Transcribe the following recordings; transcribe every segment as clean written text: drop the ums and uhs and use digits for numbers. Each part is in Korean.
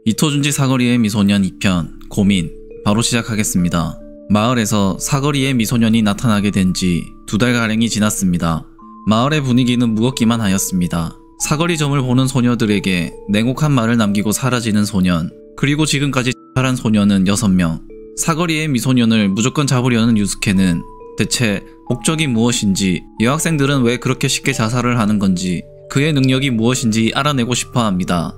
이토준지 사거리의 미소년 2편 고민 바로 시작하겠습니다. 마을에서 사거리의 미소년이 나타나게 된 지 2달가량이 지났습니다. 마을의 분위기는 무겁기만 하였습니다. 사거리점을 보는 소녀들에게 냉혹한 말을 남기고 사라지는 소년, 그리고 지금까지 자살한 소녀는 6명. 사거리의 미소년을 무조건 잡으려는 유스케는 대체 목적이 무엇인지, 여학생들은 왜 그렇게 쉽게 자살을 하는 건지, 그의 능력이 무엇인지 알아내고 싶어 합니다.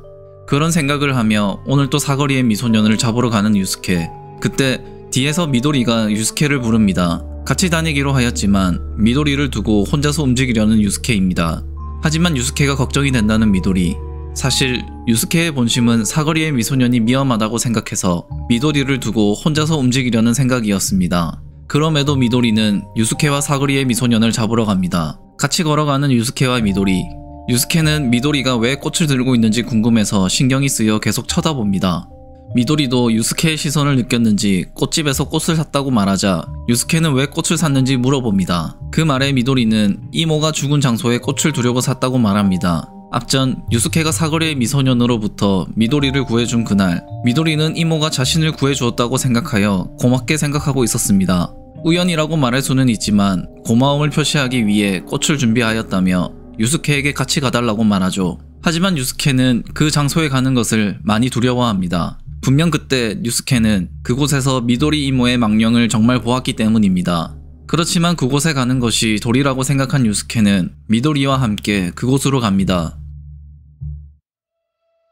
그런 생각을 하며 오늘 또 사거리의 미소년을 잡으러 가는 유스케. 그때 뒤에서 미도리가 유스케를 부릅니다. 같이 다니기로 하였지만 미도리를 두고 혼자서 움직이려는 유스케입니다. 하지만 유스케가 걱정이 된다는 미도리. 사실 유스케의 본심은 사거리의 미소년이 위험하다고 생각해서 미도리를 두고 혼자서 움직이려는 생각이었습니다. 그럼에도 미도리는 유스케와 사거리의 미소년을 잡으러 갑니다. 같이 걸어가는 유스케와 미도리. 유스케는 미도리가 왜 꽃을 들고 있는지 궁금해서 신경이 쓰여 계속 쳐다봅니다. 미도리도 유스케의 시선을 느꼈는지 꽃집에서 꽃을 샀다고 말하자 유스케는 왜 꽃을 샀는지 물어봅니다. 그 말에 미도리는 이모가 죽은 장소에 꽃을 두려고 샀다고 말합니다. 앞전 유스케가 사거리의 미소년으로부터 미도리를 구해준 그날, 미도리는 이모가 자신을 구해주었다고 생각하여 고맙게 생각하고 있었습니다. 우연이라고 말할 수는 있지만 고마움을 표시하기 위해 꽃을 준비하였다며 유스케에게 같이 가달라고 말하죠. 하지만 유스케는 그 장소에 가는 것을 많이 두려워합니다. 분명 그때 유스케는 그곳에서 미도리 이모의 망령을 정말 보았기 때문입니다. 그렇지만 그곳에 가는 것이 도리라고 생각한 유스케는 미도리와 함께 그곳으로 갑니다.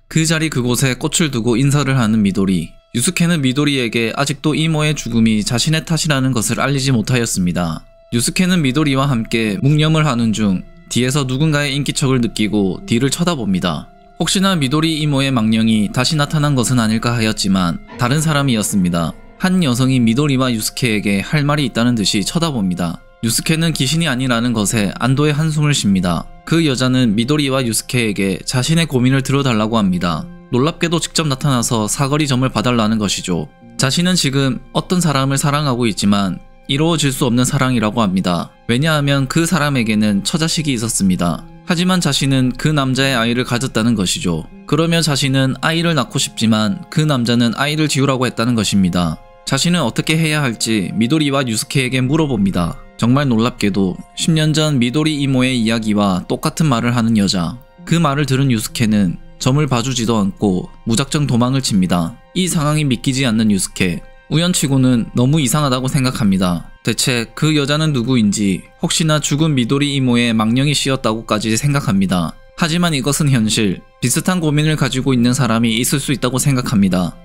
그 자리 그곳에 꽃을 두고 인사를 하는 미도리. 유스케는 미도리에게 아직도 이모의 죽음이 자신의 탓이라는 것을 알리지 못하였습니다. 유스케는 미도리와 함께 묵념을 하는 중 뒤에서 누군가의 인기척을 느끼고 뒤를 쳐다봅니다. 혹시나 미도리 이모의 망령이 다시 나타난 것은 아닐까 하였지만 다른 사람이었습니다. 한 여성이 미도리와 유스케에게 할 말이 있다는 듯이 쳐다봅니다. 유스케는 귀신이 아니라는 것에 안도의 한숨을 쉽니다. 그 여자는 미도리와 유스케에게 자신의 고민을 들어달라고 합니다. 놀랍게도 직접 나타나서 사거리점을 봐달라는 것이죠. 자신은 지금 어떤 사람을 사랑하고 있지만 이루어질 수 없는 사랑이라고 합니다. 왜냐하면 그 사람에게는 처자식이 있었습니다. 하지만 자신은 그 남자의 아이를 가졌다는 것이죠. 그러며 자신은 아이를 낳고 싶지만 그 남자는 아이를 지우라고 했다는 것입니다. 자신은 어떻게 해야 할지 미도리와 유스케에게 물어봅니다. 정말 놀랍게도 10년 전 미도리 이모의 이야기와 똑같은 말을 하는 여자. 그 말을 들은 유스케는 점을 봐주지도 않고 무작정 도망을 칩니다. 이 상황이 믿기지 않는 유스케. 우연치고는 너무 이상하다고 생각합니다. 대체 그 여자는 누구인지, 혹시나 죽은 미도리 이모의 망령이 씌었다고까지 생각합니다. 하지만 이것은 현실. 비슷한 고민을 가지고 있는 사람이 있을 수 있다고 생각합니다.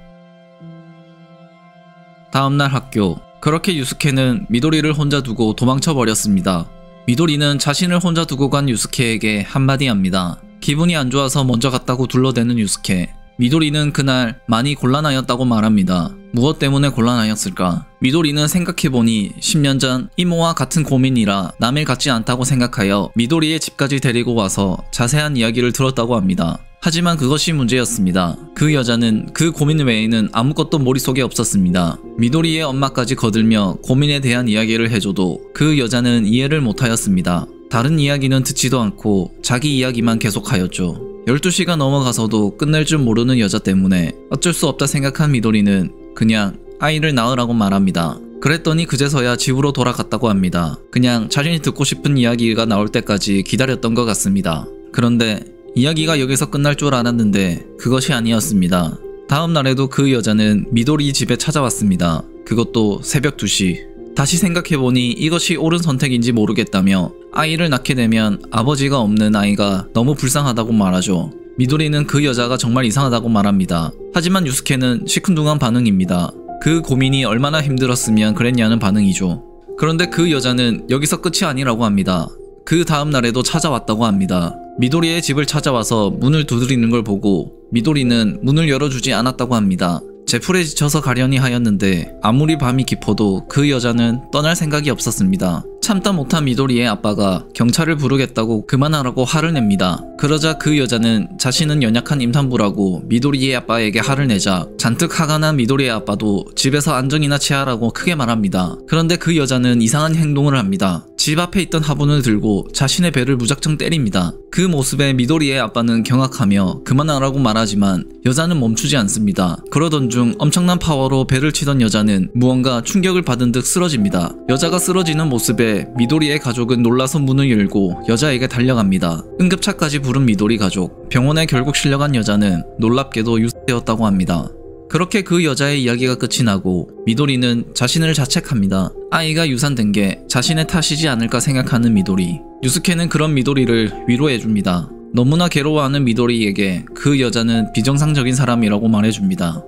다음날 학교. 그렇게 유스케는 미도리를 혼자 두고 도망쳐 버렸습니다. 미도리는 자신을 혼자 두고 간 유스케에게 한마디 합니다. 기분이 안 좋아서 먼저 갔다고 둘러대는 유스케. 미도리는 그날 많이 곤란하였다고 말합니다. 무엇 때문에 곤란하였을까? 미도리는 생각해보니 10년 전 이모와 같은 고민이라 남일 같지 않다고 생각하여 미도리의 집까지 데리고 와서 자세한 이야기를 들었다고 합니다. 하지만 그것이 문제였습니다. 그 여자는 그 고민 외에는 아무것도 머릿속에 없었습니다. 미도리의 엄마까지 거들며 고민에 대한 이야기를 해줘도 그 여자는 이해를 못하였습니다. 다른 이야기는 듣지도 않고 자기 이야기만 계속하였죠. 12시가 넘어가서도 끝낼 줄 모르는 여자 때문에 어쩔 수 없다 생각한 미도리는 그냥 아이를 낳으라고 말합니다. 그랬더니 그제서야 집으로 돌아갔다고 합니다. 그냥 자신이 듣고 싶은 이야기가 나올 때까지 기다렸던 것 같습니다. 그런데 이야기가 여기서 끝날 줄 알았는데 그것이 아니었습니다. 다음 날에도 그 여자는 미도리 집에 찾아왔습니다. 그것도 새벽 2시. 다시 생각해보니 이것이 옳은 선택인지 모르겠다며 아이를 낳게 되면 아버지가 없는 아이가 너무 불쌍하다고 말하죠. 미도리는 그 여자가 정말 이상하다고 말합니다. 하지만 유스케는 시큰둥한 반응입니다. 그 고민이 얼마나 힘들었으면 그랬냐는 반응이죠. 그런데 그 여자는 여기서 끝이 아니라고 합니다. 그 다음 날에도 찾아왔다고 합니다. 미도리의 집을 찾아와서 문을 두드리는 걸 보고 미도리는 문을 열어주지 않았다고 합니다. 제풀에 지쳐서 가려니 하였는데 아무리 밤이 깊어도 그 여자는 떠날 생각이 없었습니다. 참다 못한 미도리의 아빠가 경찰을 부르겠다고 그만하라고 화를 냅니다. 그러자 그 여자는 자신은 연약한 임산부라고 미도리의 아빠에게 화를 내자 잔뜩 화가 난 미도리의 아빠도 집에서 안정이나 취하라고 크게 말합니다. 그런데 그 여자는 이상한 행동을 합니다. 집 앞에 있던 화분을 들고 자신의 배를 무작정 때립니다. 그 모습에 미도리의 아빠는 경악하며 그만하라고 말하지만 여자는 멈추지 않습니다. 그러던 중 엄청난 파워로 배를 치던 여자는 무언가 충격을 받은 듯 쓰러집니다. 여자가 쓰러지는 모습에 미도리의 가족은 놀라서 문을 열고 여자에게 달려갑니다. 응급차까지 부른 미도리 가족. 병원에 결국 실려간 여자는 놀랍게도 유서되었다고 합니다. 그렇게 그 여자의 이야기가 끝이 나고 미도리는 자신을 자책합니다. 아이가 유산된 게 자신의 탓이지 않을까 생각하는 미도리. 유스케는 그런 미도리를 위로해줍니다. 너무나 괴로워하는 미도리에게 그 여자는 비정상적인 사람이라고 말해줍니다.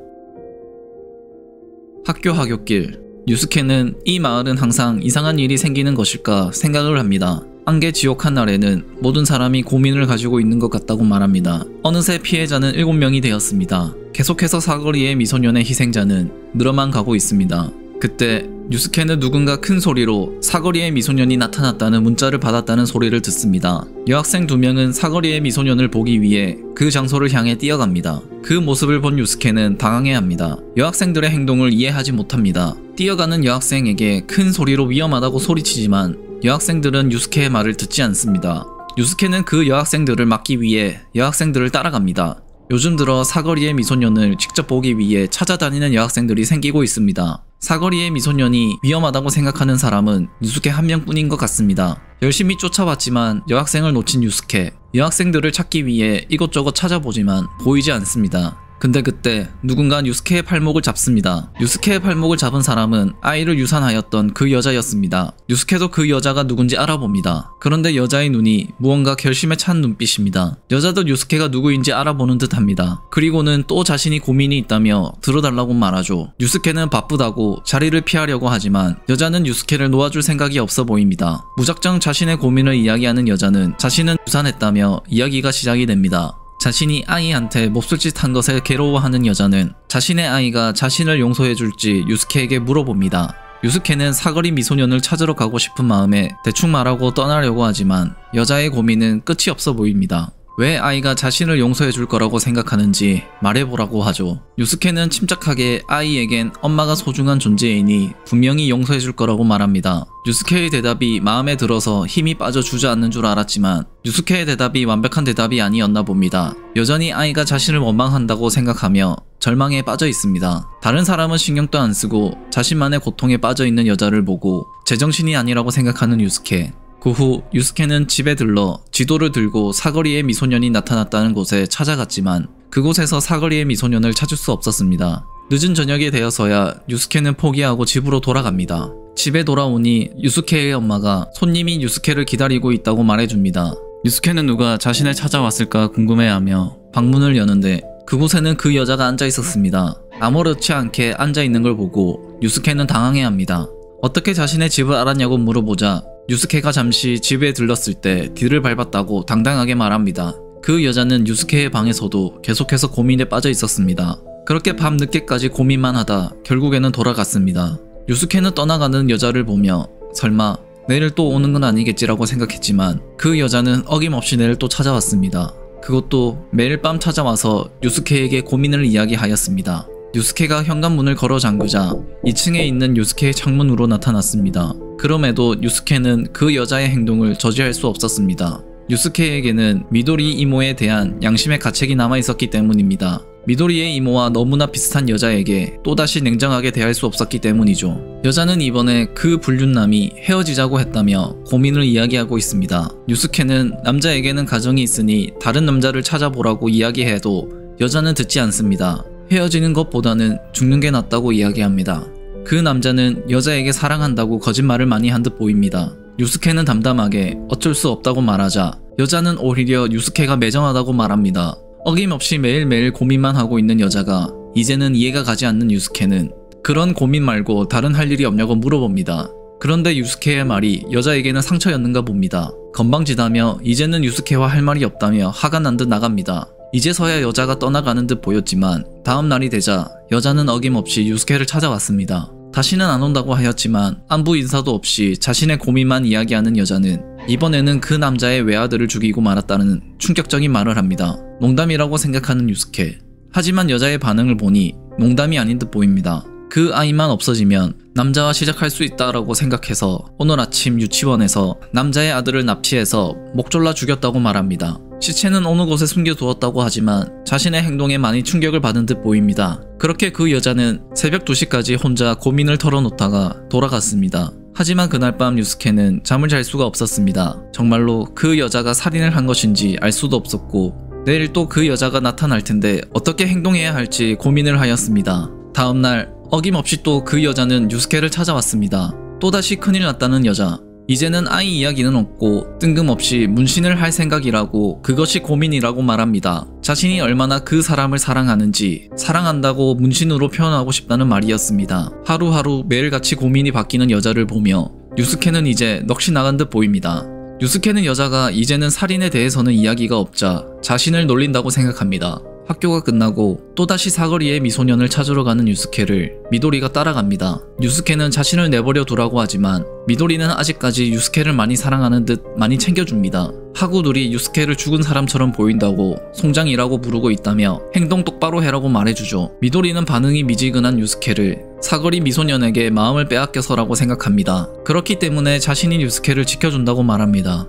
학교 하굣길. 유스케는 이 마을은 항상 이상한 일이 생기는 것일까 생각을 합니다. 안개 지옥한 날에는 모든 사람이 고민을 가지고 있는 것 같다고 말합니다. 어느새 피해자는 7명이 되었습니다. 계속해서 사거리의 미소년의 희생자는 늘어만 가고 있습니다. 그때 유스케는 누군가 큰 소리로 사거리의 미소년이 나타났다는 문자를 받았다는 소리를 듣습니다. 여학생 2명은 사거리의 미소년을 보기 위해 그 장소를 향해 뛰어갑니다. 그 모습을 본 유스케는 당황해합니다. 여학생들의 행동을 이해하지 못합니다. 뛰어가는 여학생에게 큰 소리로 위험하다고 소리치지만 여학생들은 유스케의 말을 듣지 않습니다. 유스케는 그 여학생들을 막기 위해 여학생들을 따라갑니다. 요즘 들어 사거리의 미소년을 직접 보기 위해 찾아다니는 여학생들이 생기고 있습니다. 사거리의 미소년이 위험하다고 생각하는 사람은 유스케 한 명뿐인 것 같습니다. 열심히 쫓아왔지만 여학생을 놓친 유스케. 여학생들을 찾기 위해 이곳저곳 찾아보지만 보이지 않습니다. 근데 그때 누군가 유스케의 팔목을 잡습니다. 유스케의 팔목을 잡은 사람은 아이를 유산하였던 그 여자였습니다. 유스케도 그 여자가 누군지 알아봅니다. 그런데 여자의 눈이 무언가 결심에 찬 눈빛입니다. 여자도 유스케가 누구인지 알아보는 듯 합니다. 그리고는 또 자신이 고민이 있다며 들어달라고 말하죠. 유스케는 바쁘다고 자리를 피하려고 하지만 여자는 유스케를 놓아줄 생각이 없어 보입니다. 무작정 자신의 고민을 이야기하는 여자는 자신은 유산했다며 이야기가 시작이 됩니다. 자신이 아이한테 몹쓸 짓 한 것에 괴로워하는 여자는 자신의 아이가 자신을 용서해줄지 유스케에게 물어봅니다. 유스케는 사거리 미소년을 찾으러 가고 싶은 마음에 대충 말하고 떠나려고 하지만 여자의 고민은 끝이 없어 보입니다. 왜 아이가 자신을 용서해줄 거라고 생각하는지 말해보라고 하죠. 유스케는 침착하게 아이에겐 엄마가 소중한 존재이니 분명히 용서해줄 거라고 말합니다. 유스케의 대답이 마음에 들어서 힘이 빠져 주저앉는 줄 알았지만 유스케의 대답이 완벽한 대답이 아니었나 봅니다. 여전히 아이가 자신을 원망한다고 생각하며 절망에 빠져 있습니다. 다른 사람은 신경도 안 쓰고 자신만의 고통에 빠져 있는 여자를 보고 제정신이 아니라고 생각하는 유스케. 그 후 유스케는 집에 들러 지도를 들고 사거리의 미소년이 나타났다는 곳에 찾아갔지만 그곳에서 사거리의 미소년을 찾을 수 없었습니다. 늦은 저녁이 되어서야 유스케는 포기하고 집으로 돌아갑니다. 집에 돌아오니 유스케의 엄마가 손님이 유스케를 기다리고 있다고 말해줍니다. 유스케는 누가 자신을 찾아왔을까 궁금해하며 방문을 여는데 그곳에는 그 여자가 앉아 있었습니다. 아무렇지 않게 앉아 있는 걸 보고 유스케는 당황해합니다. 어떻게 자신의 집을 알았냐고 물어보자 유스케가 잠시 집에 들렀을 때 뒤를 밟았다고 당당하게 말합니다. 그 여자는 유스케의 방에서도 계속해서 고민에 빠져 있었습니다. 그렇게 밤 늦게까지 고민만 하다 결국에는 돌아갔습니다. 유스케는 떠나가는 여자를 보며 설마 내일 또 오는 건 아니겠지라고 생각했지만 그 여자는 어김없이 내일 또 찾아왔습니다. 그것도 매일 밤 찾아와서 유스케에게 고민을 이야기하였습니다. 유스케가 현관문을 걸어 잠그자 2층에 있는 유스케의 창문으로 나타났습니다. 그럼에도 유스케는 그 여자의 행동을 저지할 수 없었습니다. 유스케에게는 미도리 이모에 대한 양심의 가책이 남아있었기 때문입니다. 미도리의 이모와 너무나 비슷한 여자에게 또다시 냉정하게 대할 수 없었기 때문이죠. 여자는 이번에 그 불륜남이 헤어지자고 했다며 고민을 이야기하고 있습니다. 유스케는 남자에게는 가정이 있으니 다른 남자를 찾아보라고 이야기해도 여자는 듣지 않습니다. 헤어지는 것보다는 죽는 게 낫다고 이야기합니다. 그 남자는 여자에게 사랑한다고 거짓말을 많이 한 듯 보입니다. 유스케는 담담하게 어쩔 수 없다고 말하자 여자는 오히려 유스케가 매정하다고 말합니다. 어김없이 매일매일 고민만 하고 있는 여자가 이제는 이해가 가지 않는 유스케는 그런 고민 말고 다른 할 일이 없냐고 물어봅니다. 그런데 유스케의 말이 여자에게는 상처였는가 봅니다. 건방지다며 이제는 유스케와 할 말이 없다며 화가 난 듯 나갑니다. 이제서야 여자가 떠나가는 듯 보였지만 다음 날이 되자 여자는 어김없이 유스케를 찾아왔습니다. 다시는 안 온다고 하였지만 안부 인사도 없이 자신의 고민만 이야기하는 여자는 이번에는 그 남자의 외아들을 죽이고 말았다는 충격적인 말을 합니다. 농담이라고 생각하는 유스케. 하지만 여자의 반응을 보니 농담이 아닌 듯 보입니다. 그 아이만 없어지면 남자와 시작할 수 있다라고 생각해서 오늘 아침 유치원에서 남자의 아들을 납치해서 목 졸라 죽였다고 말합니다. 시체는 어느 곳에 숨겨두었다고 하지만 자신의 행동에 많이 충격을 받은 듯 보입니다. 그렇게 그 여자는 새벽 2시까지 혼자 고민을 털어놓다가 돌아갔습니다. 하지만 그날 밤 유스케는 잠을 잘 수가 없었습니다. 정말로 그 여자가 살인을 한 것인지 알 수도 없었고 내일 또 그 여자가 나타날 텐데 어떻게 행동해야 할지 고민을 하였습니다. 다음날 어김없이 또 그 여자는 유스케를 찾아왔습니다. 또다시 큰일 났다는 여자. 이제는 아이 이야기는 없고 뜬금없이 문신을 할 생각이라고 그것이 고민이라고 말합니다. 자신이 얼마나 그 사람을 사랑하는지 사랑한다고 문신으로 표현하고 싶다는 말이었습니다. 하루하루 매일같이 고민이 바뀌는 여자를 보며 유스케는 이제 넋이 나간 듯 보입니다. 유스케는 여자가 이제는 살인에 대해서는 이야기가 없자 자신을 놀린다고 생각합니다. 학교가 끝나고 또다시 사거리에 미소년을 찾으러 가는 유스케를 미도리가 따라갑니다. 유스케는 자신을 내버려 두라고 하지만 미도리는 아직까지 유스케를 많이 사랑하는 듯 많이 챙겨줍니다. 하구들이 유스케를 죽은 사람처럼 보인다고 송장이라고 부르고 있다며 행동 똑바로 해라고 말해주죠. 미도리는 반응이 미지근한 유스케를 사거리 미소년에게 마음을 빼앗겨서라고 생각합니다. 그렇기 때문에 자신이 유스케를 지켜준다고 말합니다.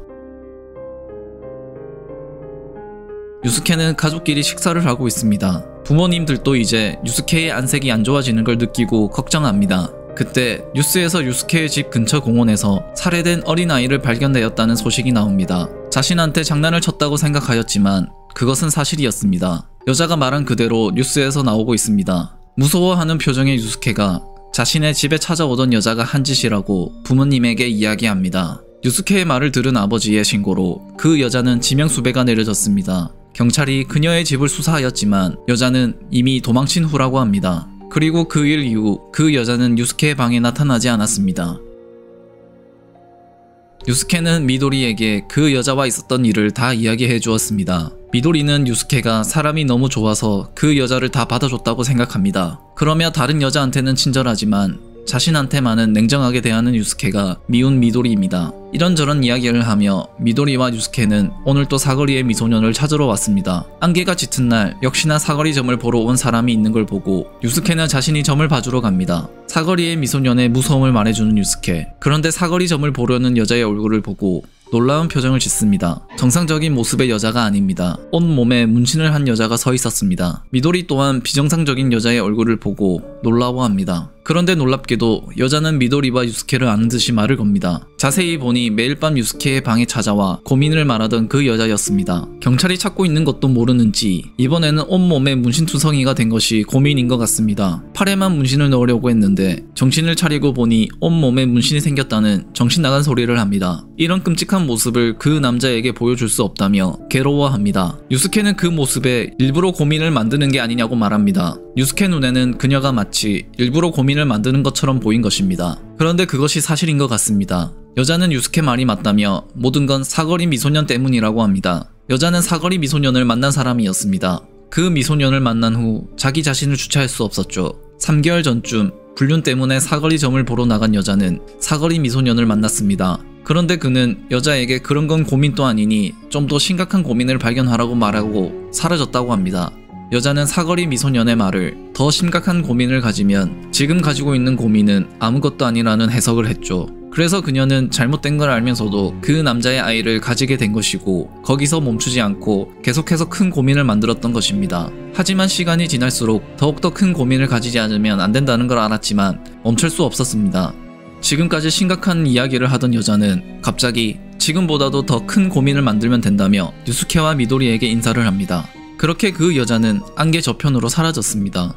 유스케는 가족끼리 식사를 하고 있습니다. 부모님들도 이제 유스케의 안색이 안 좋아지는 걸 느끼고 걱정합니다. 그때 뉴스에서 유스케의 집 근처 공원에서 살해된 어린아이를 발견되었다는 소식이 나옵니다. 자신한테 장난을 쳤다고 생각하였지만 그것은 사실이었습니다. 여자가 말한 그대로 뉴스에서 나오고 있습니다. 무서워하는 표정의 유스케가 자신의 집에 찾아오던 여자가 한 짓이라고 부모님에게 이야기합니다. 유스케의 말을 들은 아버지의 신고로 그 여자는 지명수배가 내려졌습니다. 경찰이 그녀의 집을 수사하였지만 여자는 이미 도망친 후라고 합니다. 그리고 그 일 이후 그 여자는 유스케의 방에 나타나지 않았습니다. 유스케는 미도리에게 그 여자와 있었던 일을 다 이야기해 주었습니다. 미도리는 유스케가 사람이 너무 좋아서 그 여자를 다 받아줬다고 생각합니다. 그러며 다른 여자한테는 친절하지만 자신한테만은 냉정하게 대하는 유스케가 미운 미도리입니다. 이런저런 이야기를 하며 미도리와 유스케는 오늘 또 사거리의 미소년을 찾으러 왔습니다. 안개가 짙은 날 역시나 사거리 점을 보러 온 사람이 있는 걸 보고 유스케는 자신이 점을 봐주러 갑니다. 사거리의 미소년의 무서움을 말해주는 유스케. 그런데 사거리 점을 보려는 여자의 얼굴을 보고 놀라운 표정을 짓습니다. 정상적인 모습의 여자가 아닙니다. 온몸에 문신을 한 여자가 서 있었습니다. 미도리 또한 비정상적인 여자의 얼굴을 보고 놀라워합니다. 그런데 놀랍게도 여자는 미도리와 유스케를 아는 듯이 말을 겁니다. 자세히 보니 매일 밤 유스케의 방에 찾아와 고민을 말하던 그 여자였습니다. 경찰이 찾고 있는 것도 모르는지 이번에는 온몸에 문신투성이가 된 것이 고민인 것 같습니다. 팔에만 문신을 넣으려고 했는데 정신을 차리고 보니 온몸에 문신이 생겼다는 정신 나간 소리를 합니다. 이런 끔찍한 모습을 그 남자에게 보여줄 수 없다며 괴로워합니다. 유스케는 그 모습에 일부러 고민을 만드는 게 아니냐고 말합니다. 유스케 눈에는 그녀가 마치 일부러 고민을 만드는 것처럼 보인 것입니다. 그런데 그것이 사실인 것 같습니다. 여자는 유스케 말이 맞다며 모든 건 사거리 미소년 때문이라고 합니다. 여자는 사거리 미소년을 만난 사람이었습니다. 그 미소년을 만난 후 자기 자신을 주체할 수 없었죠. 3개월 전쯤 불륜 때문에 사거리 점을 보러 나간 여자는 사거리 미소년을 만났습니다. 그런데 그는 여자에게 그런 건 고민도 아니니 좀 더 심각한 고민을 발견하라고 말하고 사라졌다고 합니다. 여자는 사거리 미소년의 말을 더 심각한 고민을 가지면 지금 가지고 있는 고민은 아무것도 아니라는 해석을 했죠. 그래서 그녀는 잘못된 걸 알면서도 그 남자의 아이를 가지게 된 것이고 거기서 멈추지 않고 계속해서 큰 고민을 만들었던 것입니다. 하지만 시간이 지날수록 더욱더 큰 고민을 가지지 않으면 안 된다는 걸 알았지만 멈출 수 없었습니다. 지금까지 심각한 이야기를 하던 여자는 갑자기 지금보다도 더 큰 고민을 만들면 된다며 유스케와 미도리에게 인사를 합니다. 그렇게 그 여자는 안개 저편으로 사라졌습니다.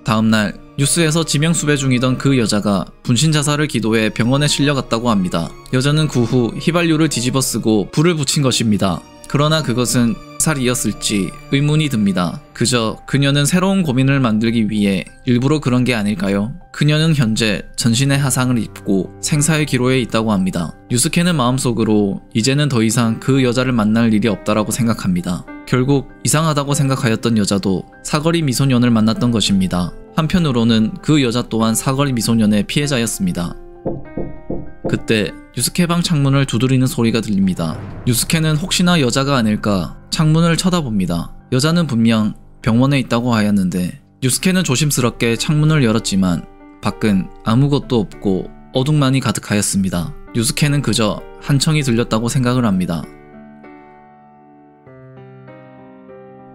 다음날 뉴스에서 지명수배 중이던 그 여자가 분신자살을 기도해 병원에 실려갔다고 합니다. 여자는 그 후 휘발유를 뒤집어 쓰고 불을 붙인 것입니다. 그러나 그것은 살이었을지 의문이 듭니다. 그저 그녀는 새로운 고민을 만들기 위해 일부러 그런 게 아닐까요? 그녀는 현재 전신에 화상을 입고 생사의 기로에 있다고 합니다. 유스케는 마음속으로 이제는 더 이상 그 여자를 만날 일이 없다라고 생각합니다. 결국 이상하다고 생각하였던 여자도 사거리 미소년을 만났던 것입니다. 한편으로는 그 여자 또한 사거리 미소년의 피해자였습니다. 그때 유스케 방 창문을 두드리는 소리가 들립니다. 유스케는 혹시나 여자가 아닐까 창문을 쳐다봅니다. 여자는 분명 병원에 있다고 하였는데 유스케는 조심스럽게 창문을 열었지만 밖은 아무것도 없고 어둠만이 가득하였습니다. 유스케는 그저 한청이 들렸다고 생각을 합니다.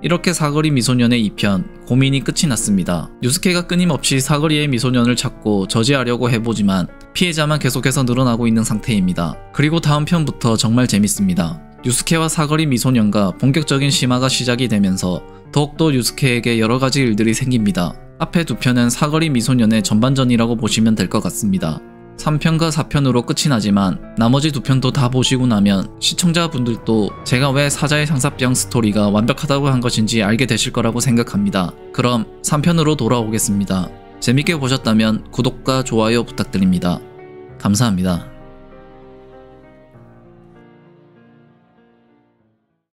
이렇게 사거리 미소년의 2편 고민이 끝이 났습니다. 유스케가 끊임없이 사거리의 미소년을 찾고 저지하려고 해보지만 피해자만 계속해서 늘어나고 있는 상태입니다. 그리고 다음 편부터 정말 재밌습니다. 유스케와 사거리 미소년과 본격적인 심화가 시작이 되면서 더욱더 유스케에게 여러가지 일들이 생깁니다. 앞에 두 편은 사거리 미소년의 전반전이라고 보시면 될 것 같습니다. 3편과 4편으로 끝이 나지만 나머지 두 편도 다 보시고 나면 시청자분들도 제가 왜 사자의 상사병 스토리가 완벽하다고 한 것인지 알게 되실 거라고 생각합니다. 그럼 3편으로 돌아오겠습니다. 재밌게 보셨다면 구독과 좋아요 부탁드립니다. 감사합니다.